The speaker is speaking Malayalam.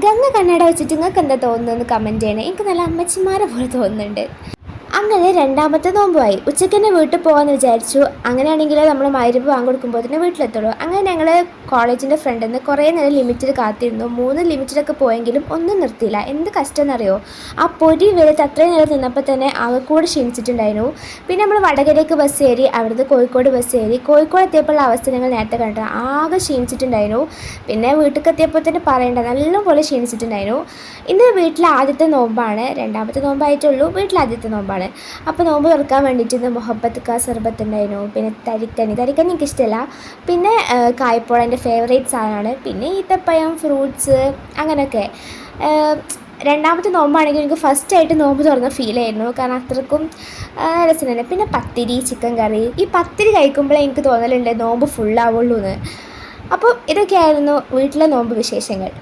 ഗംഗ കണ്ണട വെച്ചിട്ട് നിങ്ങൾക്ക് എന്താ തോന്നുന്നതെന്ന് കമൻറ്റ് ചെയ്യണേ. എനിക്ക് നല്ല അമ്മച്ചിമാരെ പോലെ തോന്നുന്നുണ്ട്. അങ്ങനെ രണ്ടാമത്തെ നോമ്പുമായി. ഉച്ചയ്ക്ക് തന്നെ വീട്ടിൽ പോകാമെന്ന് വിചാരിച്ചു. അങ്ങനെയാണെങ്കിൽ നമ്മൾ മഗ്‌രിബ് ബാങ്ക് കൊടുക്കുമ്പോൾ തന്നെ വീട്ടിലെത്തുള്ളൂ. അങ്ങനെ ഞങ്ങൾ കോളേജിൻ്റെ ഫ്രണ്ടിൽ നിന്ന് കുറേ നേരം ലിമിറ്റഡ് കാത്തിരുന്നു. 3 ലിമിറ്റഡൊക്കെ പോയെങ്കിലും ഒന്നും നിർത്തിയില്ല. എന്ത് കഷ്ടമെന്നറിയോ, ആ പൊരി വെയിലത്ത് അത്രയും നേരം നിന്നപ്പോൾ തന്നെ ആകെ കൂടെ ക്ഷീണിച്ചിട്ടുണ്ടായിരുന്നു. പിന്നെ നമ്മൾ വടകരയ്ക്ക് ബസ് കയറി, അവിടുന്ന് കോഴിക്കോട് ബസ് കയറി. കോഴിക്കോട് എത്തിയപ്പോഴുള്ള അവസ്ഥ ഞങ്ങൾ നേരത്തെ കണ്ടു. ആകെ ക്ഷീണിച്ചിട്ടുണ്ടായിരുന്നു. പിന്നെ വീട്ടിലേക്ക് എത്തിയപ്പോൾ തന്നെ പറയേണ്ട, നല്ലപോലെ ക്ഷീണിച്ചിട്ടുണ്ടായിരുന്നു. ഇന്ന് വീട്ടിലെ ആദ്യത്തെ നോമ്പാണ്. രണ്ടാമത്തെ നോമ്പായിട്ടുള്ളൂ, വീട്ടിലെ ആദ്യത്തെ നോമ്പാണ്. അപ്പോൾ നോമ്പ് തുറക്കാൻ വേണ്ടിയിട്ട് ഇന്ന് മുഹബത്ത് കാ സർബത്ത് ഉണ്ടായിരുന്നു. പിന്നെ തരിക്കഞ്ഞി എനിക്കിഷ്ടമല്ല. പിന്നെ കായ്പോള എൻ്റെ ഫേവറേറ്റ് സാധനമാണ്. പിന്നെ ഈത്തപ്പഴം, ഫ്രൂട്ട്സ്, അങ്ങനെയൊക്കെ. രണ്ടാമത്തെ നോമ്പാണെങ്കിൽ എനിക്ക് ഫസ്റ്റായിട്ട് നോമ്പ് തുറന്ന ഫീലായിരുന്നു. കാരണം അത്രക്കും രസം തന്നെ. പിന്നെ പത്തിരി, ചിക്കൻ കറി. ഈ പത്തിരി കഴിക്കുമ്പോഴേ എനിക്ക് തോന്നലുണ്ട് നോമ്പ് ഫുള്ളാവുള്ളൂ എന്ന്. അപ്പോൾ ഇതൊക്കെയായിരുന്നു വീട്ടിലെ നോമ്പ് വിശേഷങ്ങൾ.